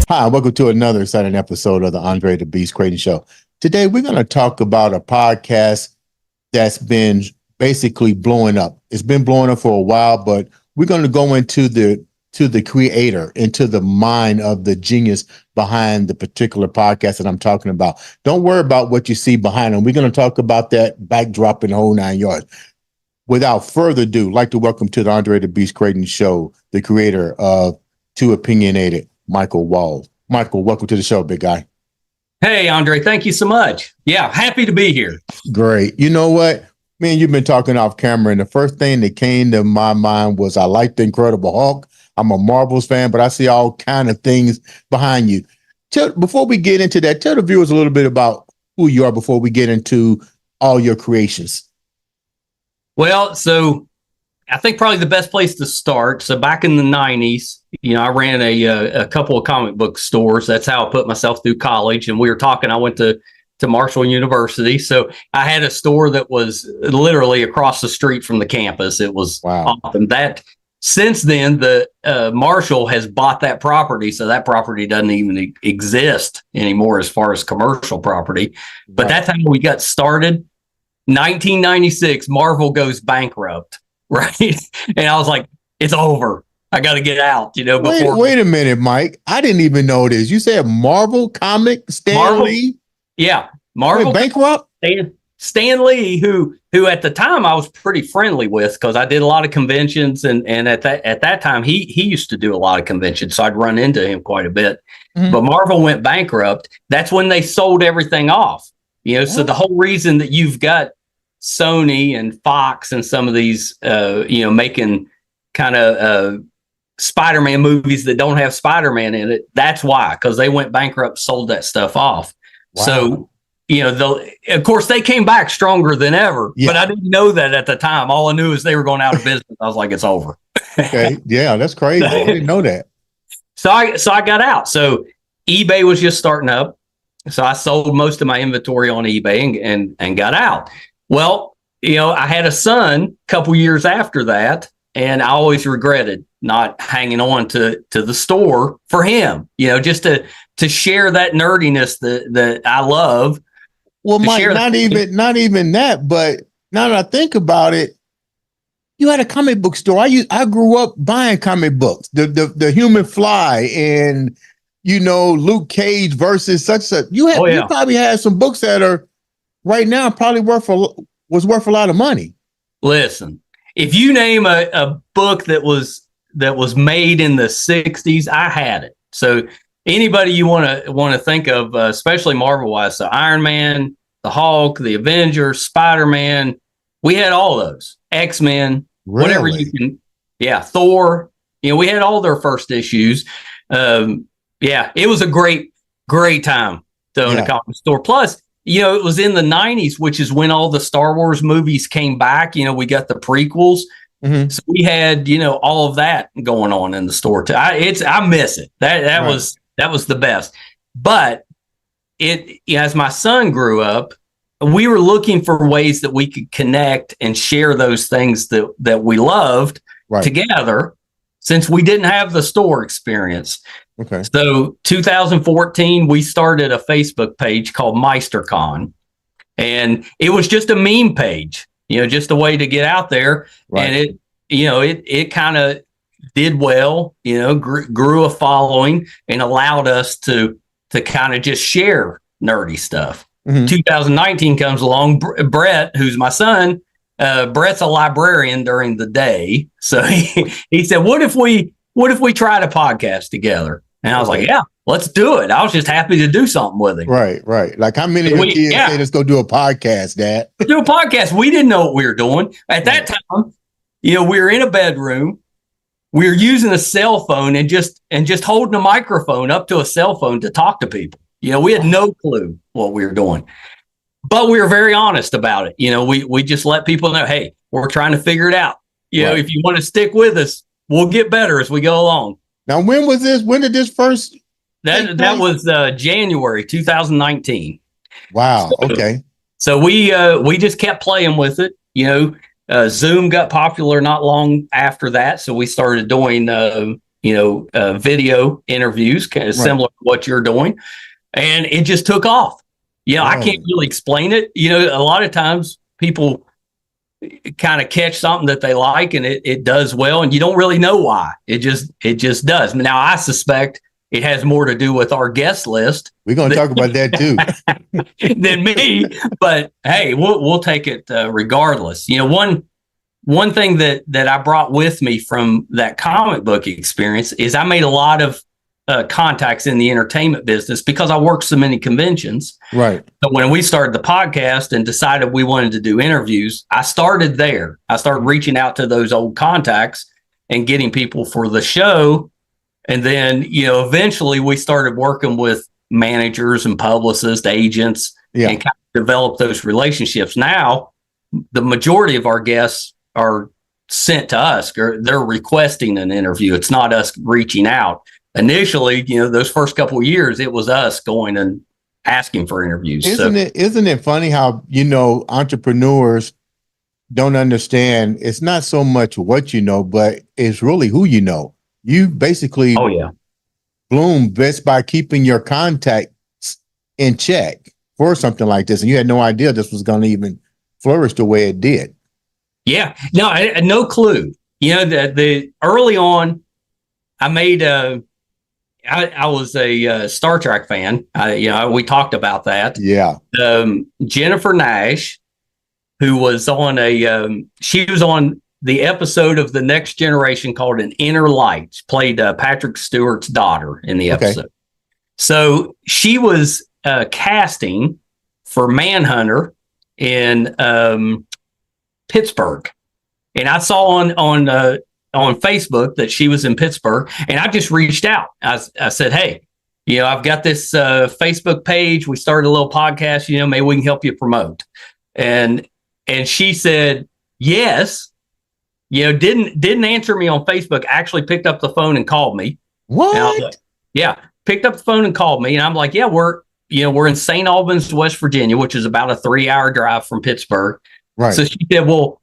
Hi, welcome to another exciting episode of the Andre the Beast Creighton Show. Today, we're going to talk about a podcast that's been basically blowing up. It's been blowing up for a while, but we're going to go into the creator, into the mind of the genius behind the particular podcast that I'm talking about. Don't worry about what you see behind them. We're going to talk about that backdrop in the whole 9 yards. Without further ado, I'd like to welcome to the Andre the Beast Creighton Show, the creator of Too Opinionated, Michael Wald. Michael, welcome to the show, big guy. Hey, Andre, thank you so much. Yeah, happy to be here. Great. You know what? Me and you've been talking off camera, and the first thing that came to my mind was I like the Incredible Hulk. I'm a Marvels fan, but I see all kind of things behind you. Before we get into that, tell the viewers a little bit about who you are before we get into all your creations. Well, so I think probably the best place to start. So back in the 90s, I ran a couple of comic book stores. That's how I put myself through college. And we were talking, I went to Marshall University. So I had a store that was literally across the street from the campus. It was awesome. That since then, the Marshall has bought that property. So that property doesn't even exist anymore as far as commercial property. But that's how we got started. 1996, Marvel goes bankrupt. Right. And I was like, it's over. I got to get out, before. Wait a minute, Mike. I didn't even know this. You said Marvel comic Stan Lee? Yeah. Marvel bankrupt? Stan Lee, who at the time I was pretty friendly with because I did a lot of conventions. And at that time, he used to do a lot of conventions. So I'd run into him quite a bit. Mm-hmm. But Marvel went bankrupt. That's when they sold everything off. So the whole reason that you've got Sony and Fox and some of these, making kind of Spider-Man movies that don't have Spider-Man in it. That's why, because they went bankrupt, sold that stuff off. Wow. So, of course, they came back stronger than ever, but I didn't know that at the time. All I knew is they were going out of business. I was like, it's over. Okay. Yeah, that's crazy. I didn't know that. So I got out. So eBay was just starting up. So I sold most of my inventory on eBay and got out. Well, I had a son a couple years after that, and I always regretted not hanging on to the store for him, just to share that nerdiness that I love. Well, Mike, not even that, but now that I think about it, you had a comic book store. I grew up buying comic books, the Human Fly and Luke Cage versus such. You probably had some books that are right now probably was worth a lot of money. Listen, if you name a book that was made in the 60s, I had it. So anybody you want to think of, especially Marvel wise, so Iron Man, the Hulk, the Avengers, Spider-Man, we had all those. X-Men, whatever you can. Yeah, Thor. We had all their first issues. It was a great time to own a comic store. Plus, it was in the 90s, which is when all the Star Wars movies came back. We got the prequels. Mm-hmm. So we had, all of that going on in the store too. I miss it. That was the best. But as my son grew up, we were looking for ways that we could connect and share those things that we loved together, since we didn't have the store experience. Okay. So 2014, we started a Facebook page called MeisterCon, and it was just a meme page, just a way to get out there. Right. And it kind of did well, grew a following and allowed us to kind of just share nerdy stuff. Mm-hmm. 2019 comes along. Brett, who's my son, Brett's a librarian during the day. So he said, what if we tried a podcast together? And I was like, yeah, let's do it. I was just happy to do something with him. Right. Like how many of your kids say, let's go do a podcast, Dad? Do a podcast. We didn't know what we were doing. At that time, we were in a bedroom. We were using a cell phone and just holding a microphone up to a cell phone to talk to people. We had no clue what we were doing. But we were very honest about it. We just let people know, hey, We're trying to figure it out. You know, Right. if you want to stick with us, we'll get better as we go along. Now, when was this? When did this first take That place? was January 2019. Wow. Okay. So we just kept playing with it. You know, Zoom got popular not long after that, so we started doing video interviews, kind of similar to what you're doing, and it just took off. You know, I can't really explain it. You know, a lot of times people kind of catch something that they like and it does well, and you don't really know why. It just does. Now, I suspect it has more to do with our guest list. We're going to talk about that too. Than me, but hey, we'll take it regardless. You know, one thing that I brought with me from that comic book experience is I made a lot of contacts in the entertainment business because I worked so many conventions. Right. So when we started the podcast and decided we wanted to do interviews, I started there. I started reaching out to those old contacts and getting people for the show. And then, you know, eventually we started working with managers and publicists, agents, and kind of develop those relationships. Now, the majority of our guests are sent to us, or they're requesting an interview. It's not us reaching out. Initially, you know, those first couple of years, it was us going and asking for interviews. Isn't it funny how, you know, entrepreneurs don't understand? It's not so much what you know, but it's really who you know. You basically bloom best by keeping your contacts in check for something like this. And you had no idea this was going to even flourish the way it did. Yeah. No, I had no clue. You know, the early on, I made I was a Star Trek fan. We talked about that. Yeah. Jennifer Nash, who was on she was on the episode of The Next Generation called An Inner Light, played Patrick Stewart's daughter in the episode. Okay. So she was casting for Manhunter in Pittsburgh. And I saw on Facebook that she was in Pittsburgh, and I just reached out. I said, hey, you know, I've got this Facebook page. We started a little podcast, you know, maybe we can help you promote. And she said, yes. You know, didn't answer me on Facebook, actually picked up the phone and called me. What? Like, yeah, picked up the phone and called me. And I'm like, yeah, we're in St. Albans, West Virginia, which is about a 3-hour drive from Pittsburgh. Right. So she said, well,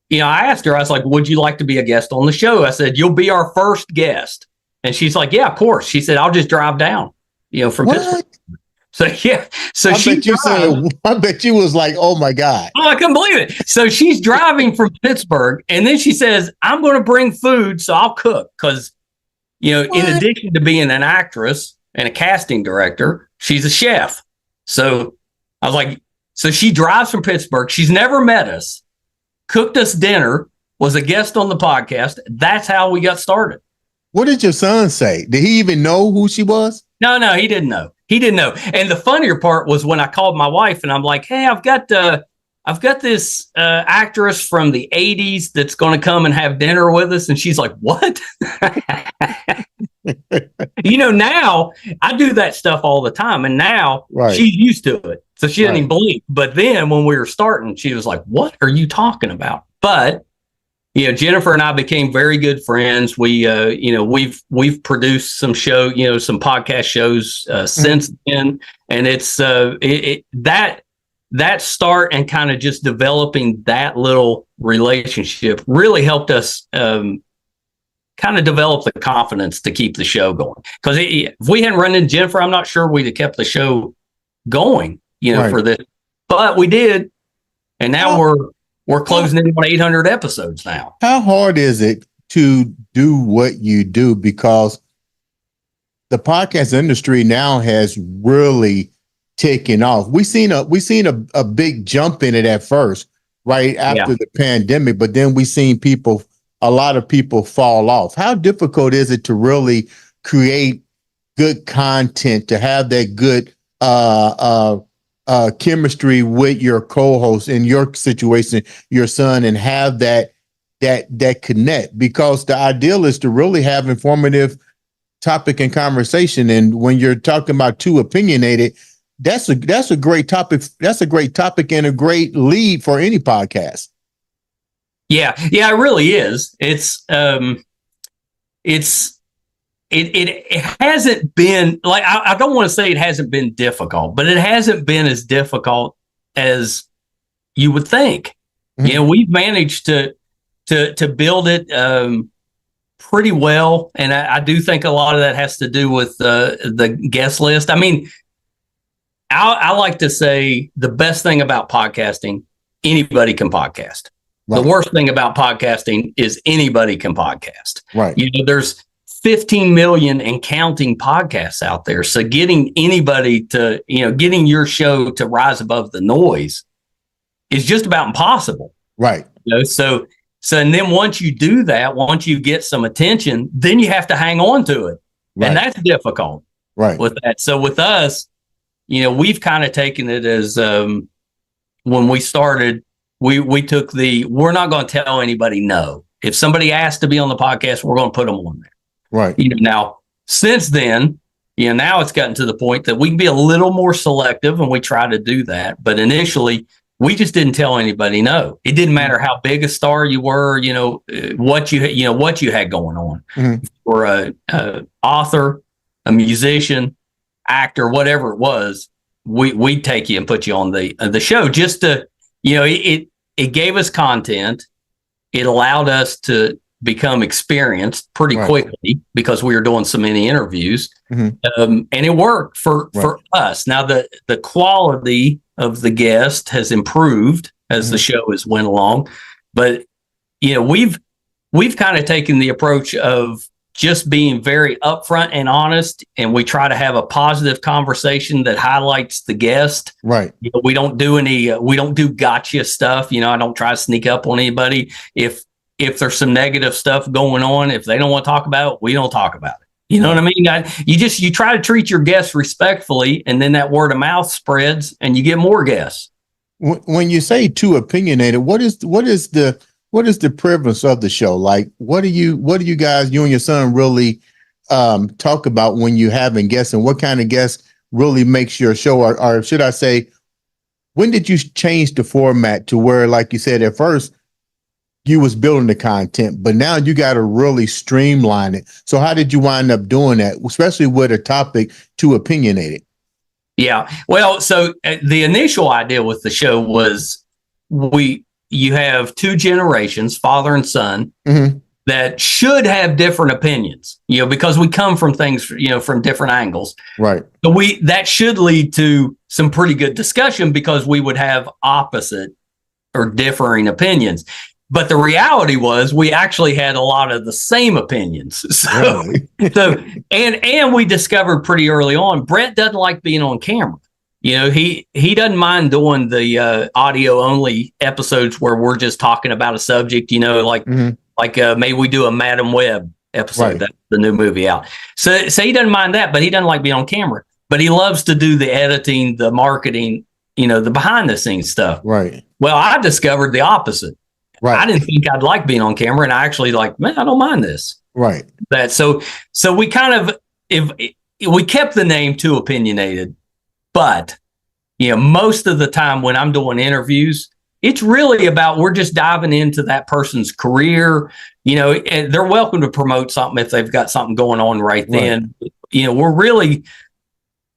you know, I asked her, I was like, would you like to be a guest on the show? I said, you'll be our first guest. And she's like, yeah, of course. She said, I'll just drive down, you know, from Pittsburgh. So, yeah. So I bet you was like, oh my God. Oh, I couldn't believe it. So she's driving from Pittsburgh, and then she says, I'm going to bring food, so I'll cook. Because, you know, in addition to being an actress and a casting director, she's a chef. So I was like, so she drives from Pittsburgh. She's never met us, cooked us dinner, was a guest on the podcast. That's how we got started. What did your son say? Did he even know who she was? No, he didn't know. He didn't know. And the funnier part was when I called my wife and I'm like, hey, I've got this actress from the 80s that's going to come and have dinner with us. And she's like, what? You know, now I do that stuff all the time. And now she's used to it. So she didn't even believe. But then when we were starting, she was like, what are you talking about? But, you know, Jennifer and I became very good friends. We, you know, we've produced some some podcast shows since then. And it's that start and kind of just developing that little relationship really helped us kind of develop the confidence to keep the show going. Because if we hadn't run into Jennifer, I'm not sure we'd have kept the show going, you know, for this. But we did. And now we're closing in on 800 episodes now. How hard is it to do what you do? Because the podcast industry now has really taken off. We seen a big jump in it at first, right after the pandemic, but then we seen a lot of people fall off. How difficult is it to really create good content, to have that good chemistry with your co-host, in your situation, your son, and have that connect? Because the ideal is to really have informative topic and conversation. And when you're talking about two opinionated, that's a great topic. That's a great topic and a great lead for any podcast. Yeah, yeah, it really is. It hasn't been like I don't want to say it hasn't been difficult, but it hasn't been as difficult as you would think. Mhm. We've managed to build it pretty well, and I do think a lot of that has to do with the guest list. I mean, I like to say the best thing about podcasting, anybody can podcast. The Right. worst thing about podcasting is anybody can podcast. Right. There's 15 million and counting podcasts out there. So getting anybody to, getting your show to rise above the noise is just about impossible. Right. So and then once you do that, once you get some attention, then you have to hang on to it. Right. And that's difficult with that. So with us, we've kind of taken it as when we started, we took we're not going to tell anybody no. If somebody asks to be on the podcast, we're going to put them on there. Right. Now, since then, now it's gotten to the point that we can be a little more selective, and we try to do that. But initially, we just didn't tell anybody no. It didn't matter how big a star you were, what you had going on. Mm-hmm. Or a author, a musician, actor, whatever it was, we'd take you and put you on the show just to, it gave us content. It allowed us to become experienced pretty quickly because we were doing so many interviews. Mm-hmm. And it worked for us. Now the quality of the guest has improved as the show has went along, but we've kind of taken the approach of just being very upfront and honest, and we try to have a positive conversation that highlights the guest. Right. We don't do gotcha stuff. I don't try to sneak up on anybody. If there's some negative stuff going on, if they don't want to talk about it, we don't talk about it. You know what I mean? You try to treat your guests respectfully, and then that word of mouth spreads, and you get more guests. When you say too opinionated, what is the premise of the show? Like, what do you guys, you and your son, really talk about when you having guests, and what kind of guests really makes your show, or should I say, when did you change the format to where, like you said, at first you was building the content, but now you got to really streamline it. So how did you wind up doing that, especially with a topic too opinionated? Yeah. Well, so the initial idea with the show was you have two generations, father and son, mm-hmm. that should have different opinions, because we come from things, from different angles. Right. So that should lead to some pretty good discussion because we would have opposite or differing opinions. But the reality was we actually had a lot of the same opinions. So, really? and we discovered pretty early on, Brett doesn't like being on camera. He doesn't mind doing the audio only episodes where we're just talking about a subject, mm-hmm. Maybe we do a Madam Web episode, right. That's the new movie out. So he doesn't mind that, but he doesn't like being on camera. But he loves to do the editing, the marketing, the behind the scenes stuff. Right. Well, I discovered the opposite. Right. I didn't think I'd like being on camera, and I actually I don't mind this. Right. So we kind of, we kept the name Too Opinionated, but most of the time when I'm doing interviews, it's really about, we're just diving into that person's career. And they're welcome to promote something if they've got something going on right then. Right. We're really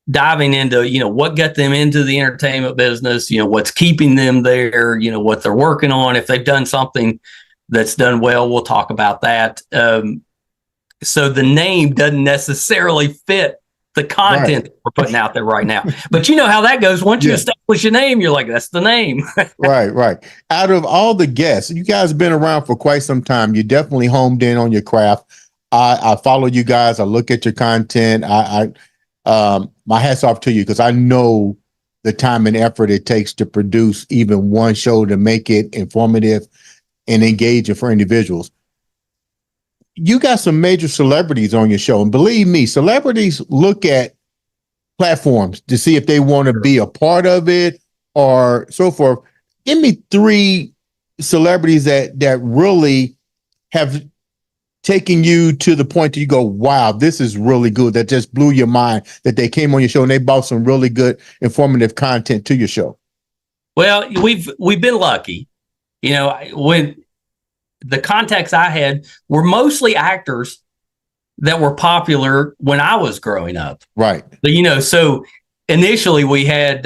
diving into, what got them into the entertainment business, what's keeping them there, what they're working on. If they've done something that's done well, we'll talk about that. So the name doesn't necessarily fit the content that we're putting out there right now. But you know how that goes. Once you establish a name, you're like, that's the name. Right. Out of all the guests, you guys have been around for quite some time. You definitely homed in on your craft. I follow you guys. I look at your content. My hat's off to you, because I know the time and effort it takes to produce even one show to make it informative and engaging for individuals. You got some major celebrities on your show, and believe me, celebrities look at platforms to see if they want to be a part of it or so forth. Give me 3 celebrities that really have taking you to the point that you go, wow, this is really good, that just blew your mind, that they came on your show and they brought some really good informative content to your show? Well, we've been lucky. When the contacts I had were mostly actors that were popular when I was growing up. Right. But, so initially we had,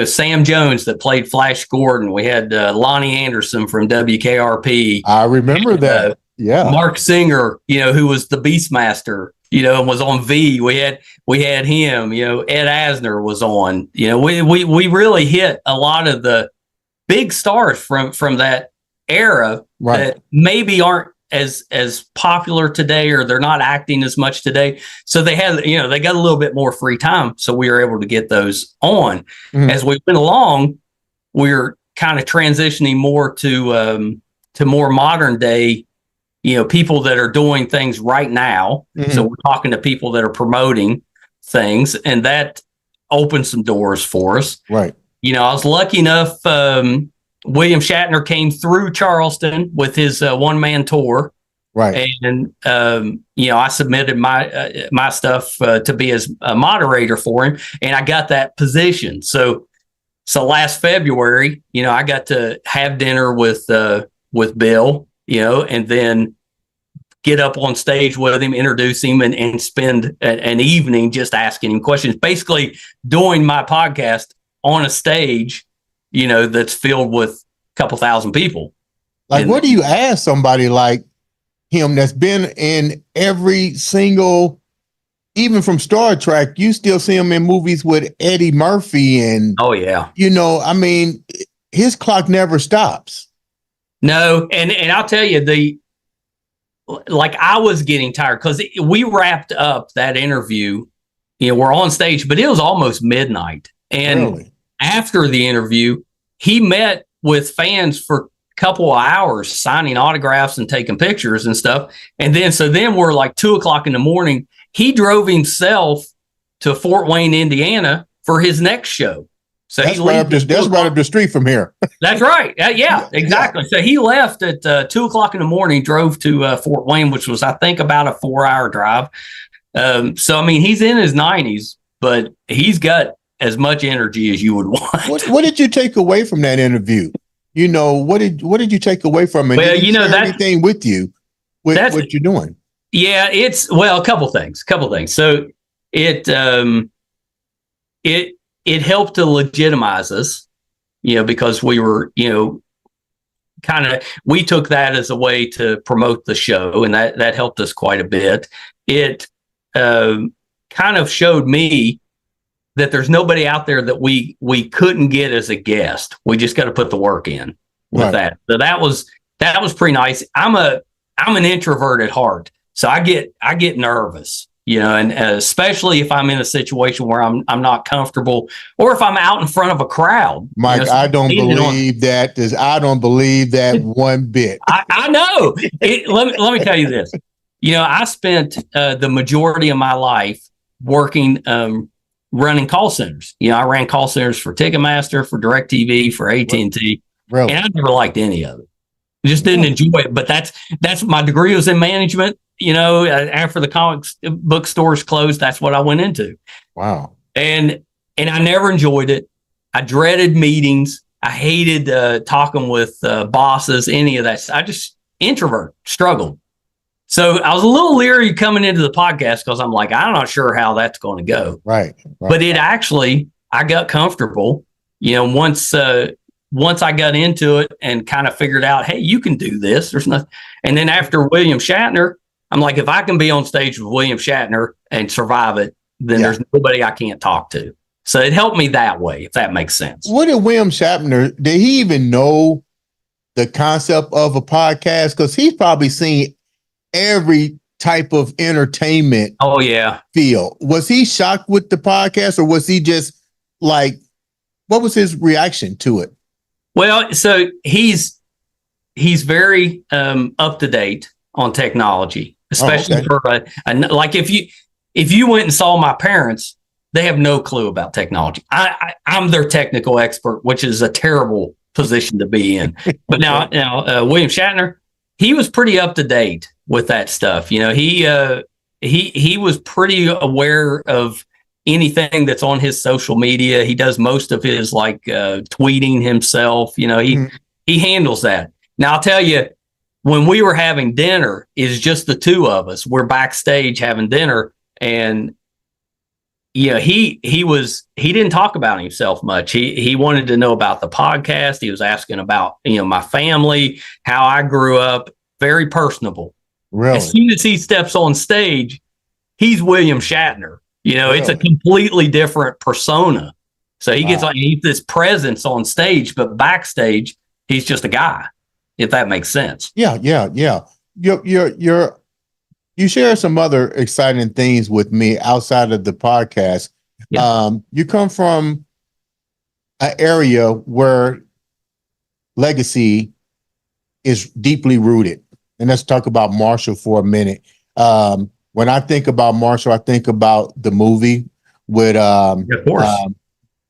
Sam Jones that played Flash Gordon. We had Lonnie Anderson from WKRP. I remember that. Yeah. Mark Singer, who was the Beastmaster, and was on V. We had him, Ed Asner was on. We really hit a lot of the big stars from that era that maybe aren't as popular today, or they're not acting as much today. So they had, they got a little bit more free time. So we were able to get those on. As we went along, we're kind of transitioning more to more modern day, people that are doing things right now. So we're talking to people that are promoting things, and that opened some doors for us. Right. I was lucky enough, William Shatner came through Charleston with his one-man tour. Right. And, I submitted my stuff to be as a moderator for him, and I got that position. So last February, I got to have dinner with Bill, and then get up on stage with him, introduce him, and spend an evening just asking him questions, basically doing my podcast on a stage, that's filled with a couple thousand people. Like, what do you ask somebody like him that's been in every single, even from Star Trek, you still see him in movies with Eddie Murphy and, oh yeah, his clock never stops. No. And I'll tell you, I was getting tired because we wrapped up that interview, we're on stage, but it was almost midnight. And really? After the interview, he met with fans for a couple of hours, signing autographs and taking pictures and stuff. And then we're like 2:00 in the morning. He drove himself to Fort Wayne, Indiana for his next show. So that's right up the street from here. That's right. Yeah, exactly. Yeah. So he left at 2:00 in the morning, drove to Fort Wayne, which was, I think, about a 4-hour drive. He's in his 90s, but he's got as much energy as you would want. What did you take away from that interview? What did you take away from it? Well, did he share anything with you with what you're doing? Yeah, it's a couple things. So it helped to legitimize us, because we were, we took that as a way to promote the show, and that helped us quite a bit. It kind of showed me that there's nobody out there that we couldn't get as a guest. We just got to put the work in with that. So that was pretty nice. I'm an introvert at heart, so I get nervous, and especially if I'm in a situation where I'm not comfortable, or if I'm out in front of a crowd. Mike, I don't believe that. I don't believe that one bit. I know. Let me tell you this. I spent the majority of my life working, running call centers. I ran call centers for Ticketmaster, for DirecTV, for AT&T, really? And I never liked any of it. I just didn't enjoy it. But that's my degree was in management. After the comic book stores closed, that's what I went into. Wow. And I never enjoyed it. I dreaded meetings. I hated talking with bosses, any of that. I just introvert, struggled. So I was a little leery coming into the podcast because I'm like, I'm not sure how that's going to go. Right. But I got comfortable, once I got into it and kind of figured out, hey, you can do this. There's nothing. And then after William Shatner, I'm like, if I can be on stage with William Shatner and survive it, then there's nobody I can't talk to. So it helped me that way, if that makes sense. What did William Shatner, did he even know the concept of a podcast? Because he's probably seen every type of entertainment. Oh yeah. Field. Was he shocked with the podcast, or was he just like, what was his reaction to it? Well, so he's very up to date on technology, especially for like if you went and saw my parents, they have no clue about technology. I'm their technical expert, which is a terrible position to be in. But now William Shatner, he was pretty up to date with that stuff. He was pretty aware of anything that's on his social media. He does most of his tweeting himself. He handles that. Now I'll tell you, when we were having dinner, is just the two of us. We're backstage having dinner, and he didn't talk about himself much. He wanted to know about the podcast. He was asking about my family, how I grew up. Very personable. Really? As soon as he steps on stage, he's William Shatner. It's a completely different persona. So he gets he's this presence on stage, but backstage, he's just a guy, if that makes sense. Yeah. You share some other exciting things with me outside of the podcast. Yeah. You come from an area where legacy is deeply rooted. And let's talk about Marshall for a minute. When I think about Marshall, I think about the movie with of course.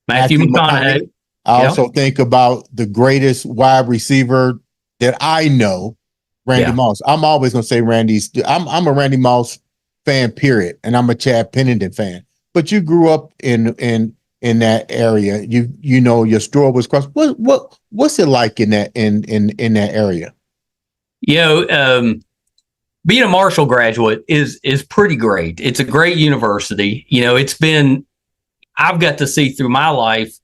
Matthew McConaughey. I also think about the greatest wide receiver that I know, Randy Moss. I'm always going to say Randy's. I'm a Randy Moss fan, period, and I'm a Chad Pennington fan. But you grew up in that area. Your store was across. What's it like in that area? Being a Marshall graduate is pretty great. It's a great university. I've got to see through my life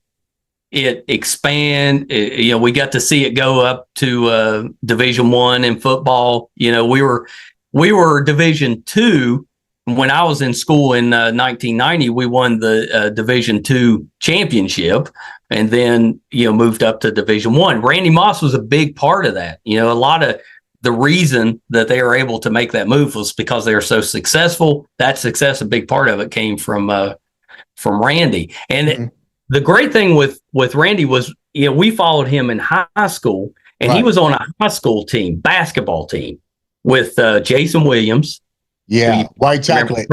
it expand. We got to see it go up to Division I in football. We were Division II when I was in school in 1990. We won the Division II championship, and then moved up to Division I. Randy Moss was a big part of that. A lot of the reason that they were able to make that move was because they were so successful. That success, a big part of it, came from Randy. And the great thing with Randy was, we followed him in high school, and he was on a high school team, basketball team, with Jason Williams. Yeah, White Chocolate.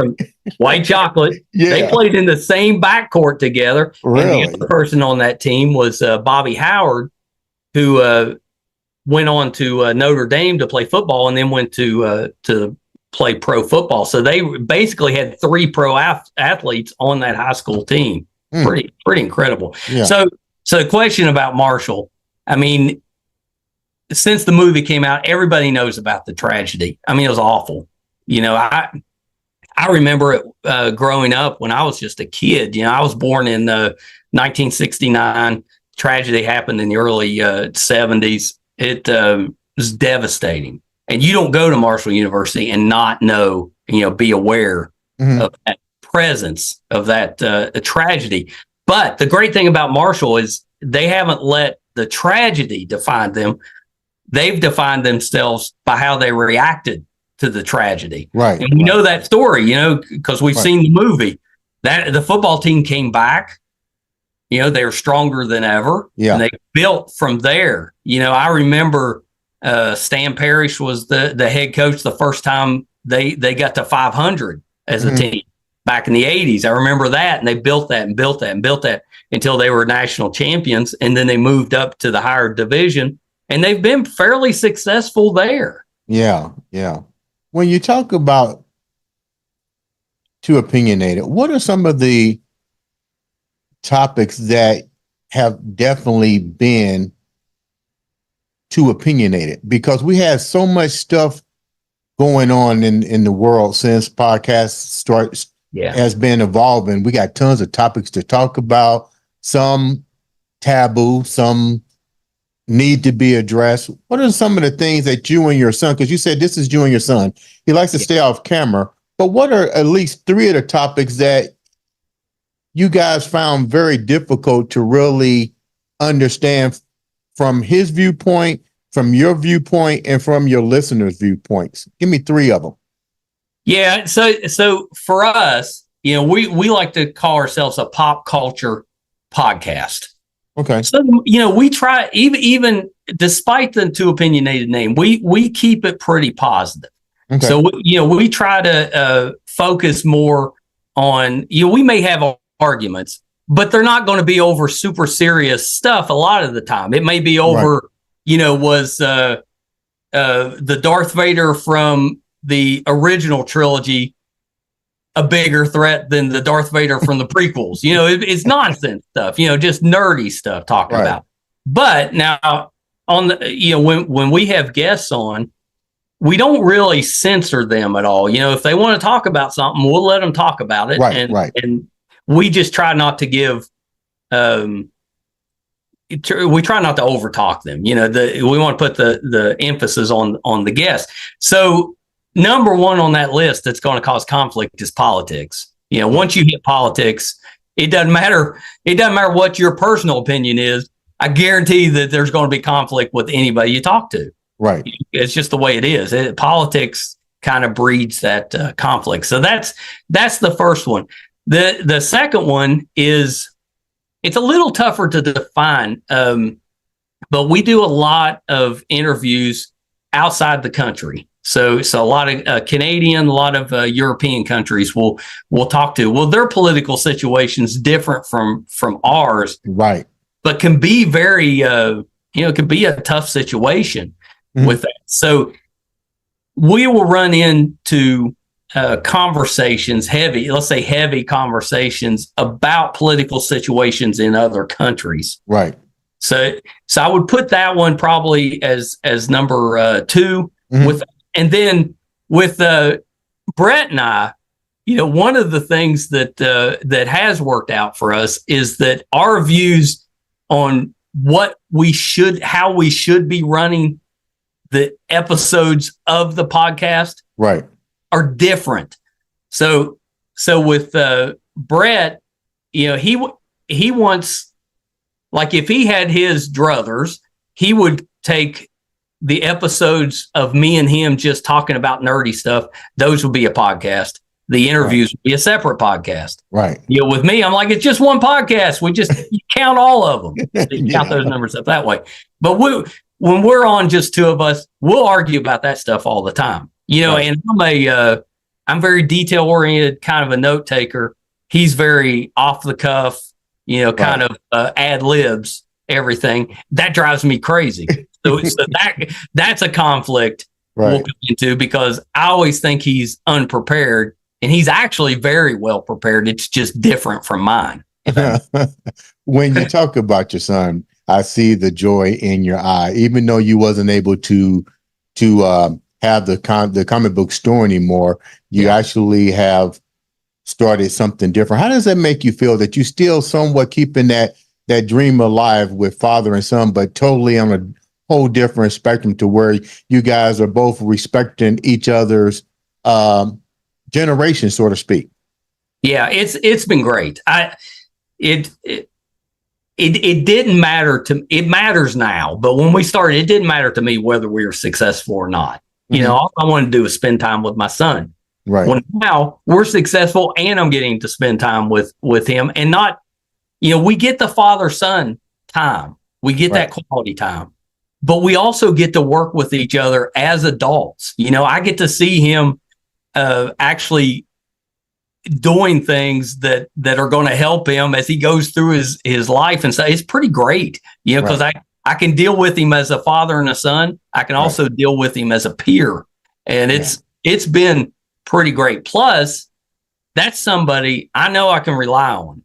White Chocolate. Yeah. They played in the same backcourt together. Really? And the other person on that team was Bobby Howard, who went on to Notre Dame to play football, and then went to play pro football. So they basically had three pro athletes on that high school team. Pretty incredible. Yeah. So the question about Marshall, I mean, since the movie came out, everybody knows about the tragedy. I mean, it was awful. I remember it growing up when I was just a kid. I was born in 1969. Tragedy happened in the early 70s. It was devastating. And you don't go to Marshall University and not know, be aware of that presence of that tragedy. But the great thing about Marshall is they haven't let the tragedy define them. They've defined themselves by how they reacted to the tragedy. Right. And we know that story, because we've seen the movie. That the football team came back. They were stronger than ever. Yeah. And they built from there. I remember Stan Parrish was the head coach the first time they got to 500 as a team back in the 80s. I remember that. And they built that and built that and built that until they were national champions. And then they moved up to the higher division. And they've been fairly successful there. Yeah, yeah. When you talk about Too Opinionated, what are some of the topics that have definitely been too opinionated? Because we have so much stuff going on in the world since podcasts has been evolving. We got tons of topics to talk about, some taboo, some need to be addressed. What are some of the things that you and your son, because you said this is you and your son, he likes to stay off camera, but what are at least three of the topics that you guys found very difficult to really understand from his viewpoint, from your viewpoint, and from your listeners' viewpoints? Give me three of them. Yeah. So for us, we like to call ourselves a pop culture podcast. Okay. So, we try, even despite the Too Opinionated name, we keep it pretty positive. Okay. So, we try to focus more on, we may have arguments, but they're not going to be over super serious stuff a lot of the time. It may be over, was the Darth Vader from the original trilogy a bigger threat than the Darth Vader from the prequels? It's nonsense stuff, just nerdy stuff talking about. But now on the, when we have guests on, we don't really censor them at all. If they want to talk about something, we'll let them talk about it. And we just try not to give, we try not to overtalk them. We want to put the emphasis on the guest. So number one on that list that's going to cause conflict is politics. Once you hit politics, it doesn't matter. It doesn't matter what your personal opinion is. I guarantee that there's going to be conflict with anybody you talk to. Right. It's just the way it is. Politics kind of breeds that conflict. So that's the first one. The second one is, it's a little tougher to define, but we do a lot of interviews outside the country. So a lot of Canadian, a lot of European countries we'll talk to. Well, their political situation's different from ours, right? But can be very, it can be a tough situation with that. So we will run into conversations, heavy conversations about political situations in other countries. Right. So I would put that one probably as number two. And then with Brett and I, one of the things that has worked out for us is that our views on how we should be running the episodes of the podcast, right, are different. So with Brett, he wants, like, if he had his druthers, he would take the episodes of me and him just talking about nerdy stuff. Those would be a podcast. The interviews would be a separate podcast. Right. With me, I'm like, it's just one podcast. We just count all of them. Count those numbers up that way. But when we're on just two of us, we'll argue about that stuff all the time. And I'm very detail oriented, kind of a note taker. He's very off the cuff, kind of ad libs everything. That drives me crazy. So that's a conflict we'll come into, because I always think he's unprepared, and he's actually very well prepared. It's just different from mine. When you talk about your son, I see the joy in your eye, even though you wasn't able to have the comic book store anymore. You actually have started something different. How does that make you feel, that you still somewhat keeping that dream alive with father and son, but totally on a whole different spectrum, to where you guys are both respecting each other's generation, so to speak? Yeah, it's been great. It didn't matter to, it matters now, but when we started, it didn't matter to me whether we were successful or not. All I wanted to do was spend time with my son. Right. Well, now we're successful, and I'm getting to spend time with him, and not, we get the father-son time. We get that quality time, but we also get to work with each other as adults. I get to see him actually doing things that are going to help him as he goes through his life. And so it's pretty great, because I can deal with him as a father and a son. I can also deal with him as a peer. And it's been pretty great. Plus, that's somebody I know I can rely on.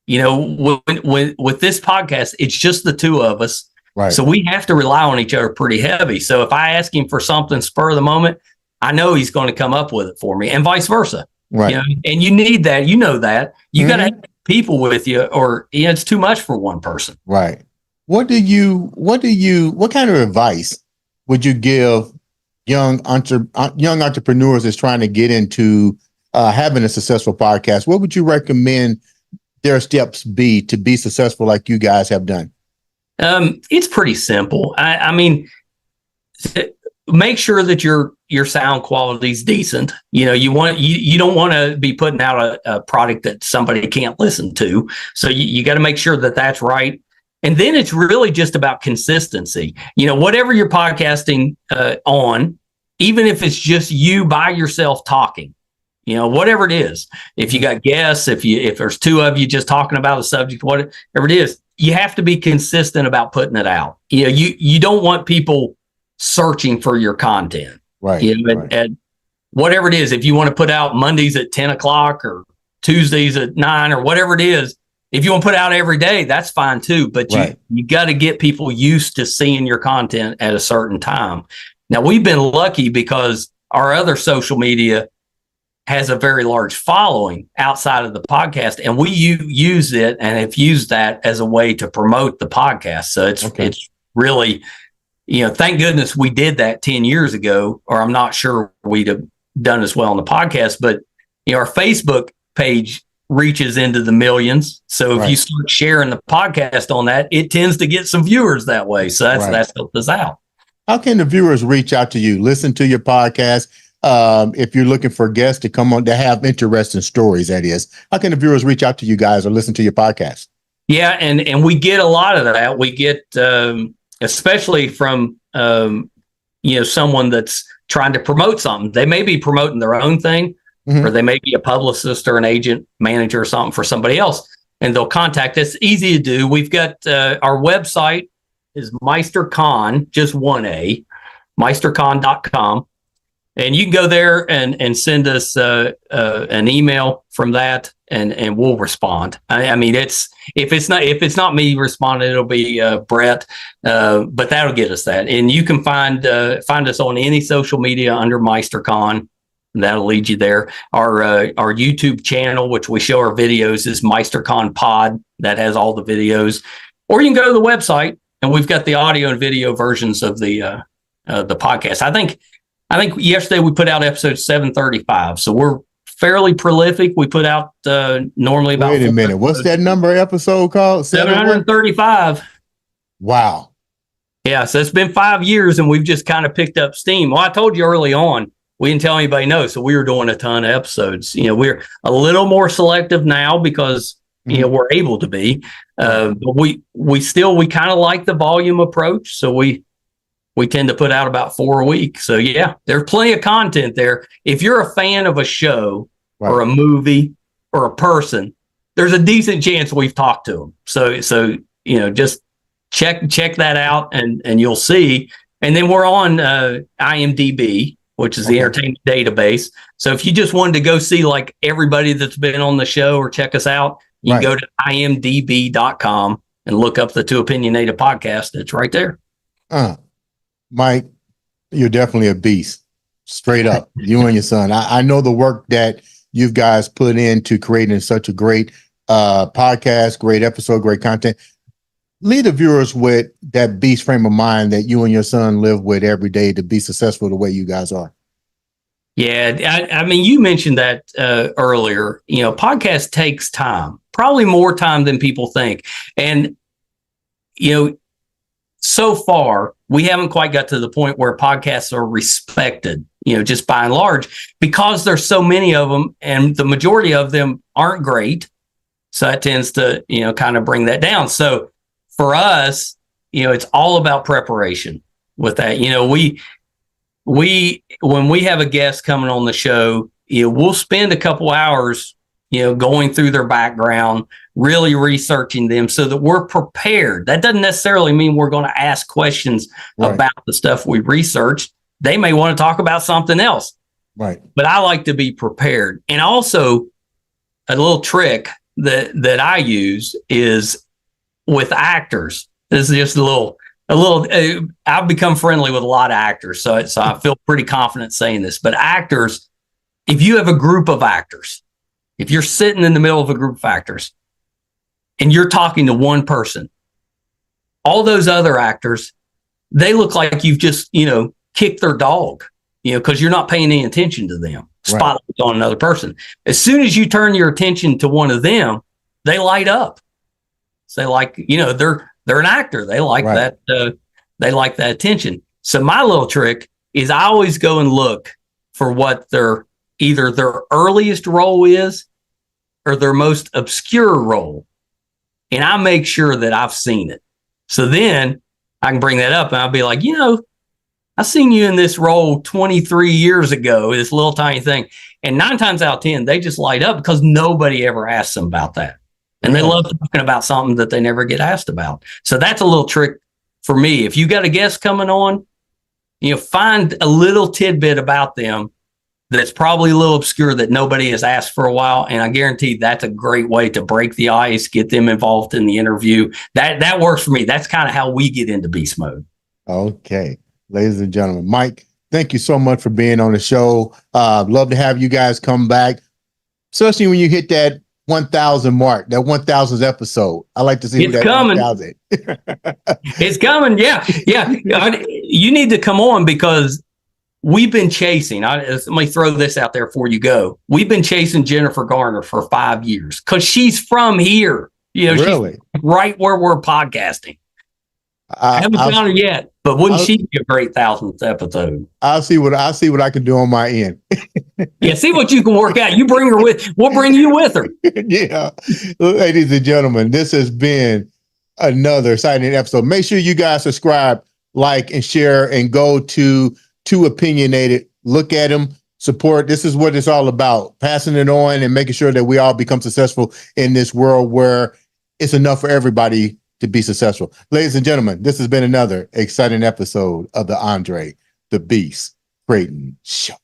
With this podcast, it's just the two of us. Right. So we have to rely on each other pretty heavy. So if I ask him for something spur of the moment, I know he's going to come up with it for me, and vice versa. Right. And you need that. That you got to have people with you, or it's too much for one person. Right. What kind of advice would you give young entrepreneurs that's trying to get into having a successful podcast? What would you recommend their steps be to be successful like you guys have done? It's pretty simple. I mean, make sure that your sound quality is decent. You don't want to be putting out a product that somebody can't listen to. So you got to make sure that that's right. And then it's really just about consistency. Whatever you're podcasting on, even if it's just you by yourself talking, whatever it is, if you got guests, if there's two of you just talking about a subject, whatever it is, you have to be consistent about putting it out. You don't want people searching for your content. Right. And whatever it is, if you want to put out Mondays at 10 o'clock or Tuesdays at 9 or whatever it is, if you want to put out every day, that's fine too. But you got to get people used to seeing your content at a certain time. Now, we've been lucky because our other social media has a very large following outside of the podcast, and we use it and have used that as a way to promote the podcast. So it's really, thank goodness we did that 10 years ago, or I'm not sure we'd have done as well on the podcast. But our Facebook page reaches into the millions. So if you start sharing the podcast on that, it tends to get some viewers that way. So that's helped us out. How can the viewers reach out to you, listen to your podcast? If you're looking for guests to come on to have interesting stories, that is, how can the viewers reach out to you guys or listen to your podcast? Yeah. And we get a lot of that. We get, especially from, someone that's trying to promote something. They may be promoting their own thing, or they may be a publicist or an agent, manager or something for somebody else, and they'll contact us. Easy to do. We've got our website is MeisterCon, just one A, MeisterCon.com. And you can go there and send us an email from that, and we'll respond. I mean, if it's not me responding, it'll be Brett, but that'll get us that. And you can find us on any social media under MeisterCon. That'll lead you there. Our YouTube channel, which we show our videos, is MeisterCon Pod. That has all the videos. Or you can go to the website, and we've got the audio and video versions of the podcast. I think yesterday we put out episode 735. So we're fairly prolific. We put out normally about. Wait a minute. What's that number episode called? 735. Wow. Yeah. So it's been 5 years, and we've just kind of picked up steam. Well, I told you early on, we didn't tell anybody no. So we were doing a ton of episodes. We're a little more selective now because, we're able to be. But we kind of like the volume approach. So we tend to put out about 4 a week. So yeah, there's plenty of content there. If you're a fan of a show or a movie or a person, there's a decent chance we've talked to them. So just check that out and you'll see. And then we're on IMDb, which is the entertainment database. So if you just wanted to go see like everybody that's been on the show or check us out, you can go to imdb.com and look up the Two Opinionated podcast. It's right there. Mike, you're definitely a beast, straight up. You and your son. I know the work that you guys put into creating such a great podcast, great episode, great content. Leave the viewers with that beast frame of mind that you and your son live with every day to be successful the way you guys are. Yeah, I mean, you mentioned that earlier. Podcast takes time, probably more time than people think. And, so far, we haven't quite got to the point where podcasts are respected, just by and large, because there's so many of them and the majority of them aren't great. So that tends to, kind of bring that down. So for us, it's all about preparation with that. When we have a guest coming on the show, we'll spend a couple hours, going through their background, really researching them so that we're prepared. That doesn't necessarily mean we're going to ask questions about the stuff we researched. They may want to talk about something else. Right. But I like to be prepared. And also a little trick that I use is with actors. This is just a little, I've become friendly with a lot of actors. So I feel pretty confident saying this, but actors, if you have a group of actors, if you're sitting in the middle of a group of actors and you're talking to one person, all those other actors, they look like you've just, kicked their dog, because you're not paying any attention to them. Spotlight on another person. As soon as you turn your attention to one of them, they light up. So they're an actor. They like that. They like that attention. So my little trick is I always go and look for what either their earliest role is or their most obscure role. And I make sure that I've seen it. So then I can bring that up and I'll be like, I seen you in this role 23 years ago, this little tiny thing. And 9 times out of 10, they just light up because nobody ever asks them about that. And they love talking about something that they never get asked about. So that's a little trick for me. If you got a guest coming on, find a little tidbit about them that's probably a little obscure that nobody has asked for a while. And I guarantee that's a great way to break the ice, get them involved in the interview. That works for me. That's kind of how we get into beast mode. Okay. ladies and gentlemen. Mike, thank you so much for being on the show. Love to have you guys come back, especially when you hit that 1,000 mark, that 1,000th episode. I like to see It's that coming. 1,000. It's coming. Yeah. You need to come on because we've been chasing. Let me throw this out there before you go. We've been chasing Jennifer Garner for 5 years because she's from here. Really? She's right where we're podcasting. I haven't found her yet, but wouldn't she be a great 1,000th episode? I'll see what I can do on my end. Yeah, see what you can work out. You bring her with. We'll bring you with her. Yeah, ladies and gentlemen, this has been another exciting episode. Make sure you guys subscribe, like, and share, and go to Opinionated. Look at them, support. This is what it's all about: passing it on and making sure that we all become successful in this world where it's enough for everybody to be successful. Ladies and gentlemen, this has been another exciting episode of the Andre the Beast Creighton Show.